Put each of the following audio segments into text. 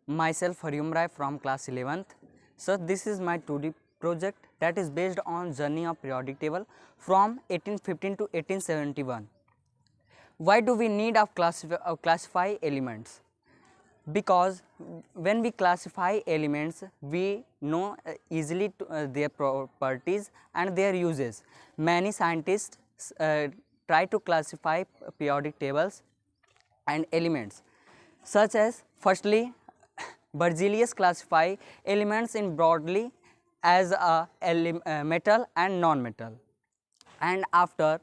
Myself Hariom Rai from class 11th. So this is my 2D project that is based on journey of periodic table from 1815 to 1871. Why do we need of classify elements? Because when we classify elements, we know easily their properties and their uses. Many scientists try to classify periodic tables and elements, such as firstly Berzelius classify elements in broadly as a metal and non-metal, and after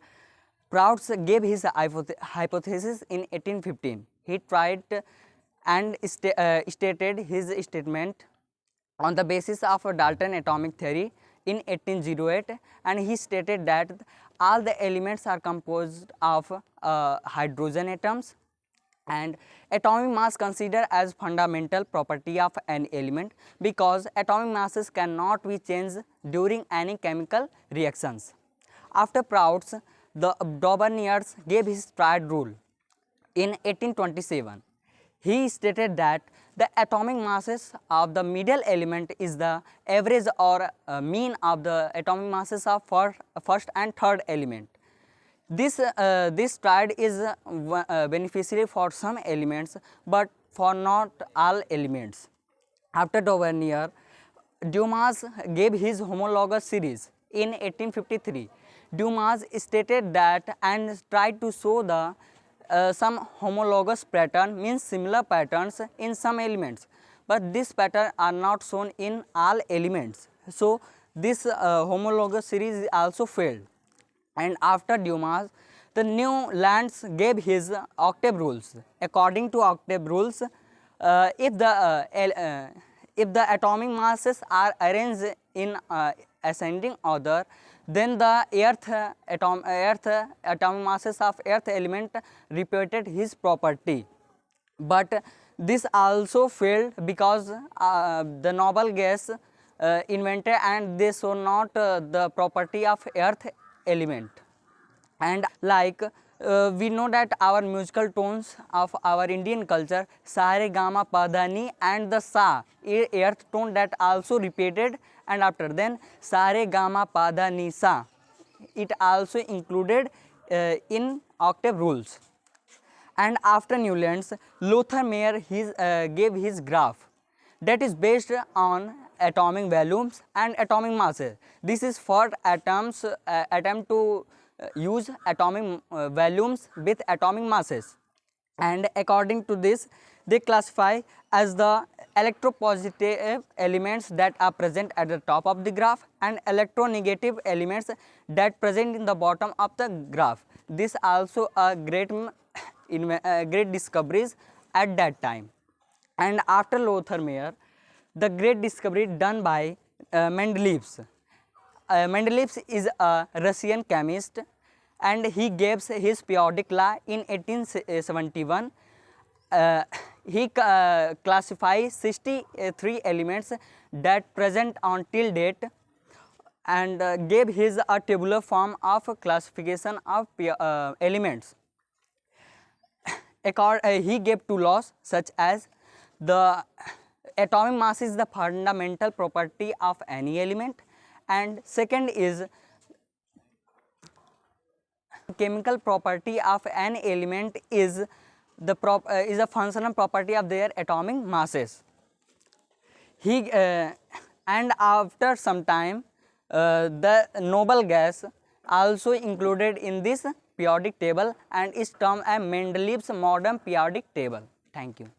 Proud's gave his hypothesis in 1815. He tried and stated his statement on the basis of a Dalton atomic theory in 1808, and he stated that all the elements are composed of hydrogen atoms, and atomic mass considered as fundamental property of an element because atomic masses cannot be changed during any chemical reactions. After Proud's, the Dauberniers gave his triad rule in 1827. He stated that the atomic masses of the middle element is the average or mean of the atomic masses of first and third element. This triad is beneficial for some elements, but for not all elements. After Daubernier, Dumas gave his homologous series in 1853. Dumas stated that and tried to show the some homologous pattern means similar patterns in some elements, but this pattern are not shown in all elements. So this homologous series also failed. And after Dumas, the Newlands gave his octave rules. According to octave rules, if the atomic masses are arranged in ascending order, then the atomic masses of earth element repeated his property. But this also failed because the noble gas invented and they show not the property of earth element. And like we know that our musical tones of our Indian culture, sa re ga ma pa dha ni and the sa earth tone that also repeated, and after then sa re ga ma pa dha ni sa, it also included in octave rules. And after Newlands, Lothar Meyer gave his graph that is based on atomic volumes and atomic masses. This is for atoms attempt to use atomic volumes with atomic masses, and according to this they classify as the electropositive elements that are present at the top of the graph and electronegative elements that present in the bottom of the graph. This also a great discoveries at that time. And after Lothar Meyer, the great discovery done by Mendeleev. Mendeleev is a Russian chemist, and he gave his periodic law in 1871. He classifies 63 elements that present on till date, and gave his a tabular form of classification of elements. He gave two laws such as the atomic mass is the fundamental property of any element, and second is chemical property of an element is a functional property of their atomic masses. And after some time the noble gas also included in this periodic table and is termed as Mendeleev's modern periodic table. Thank you.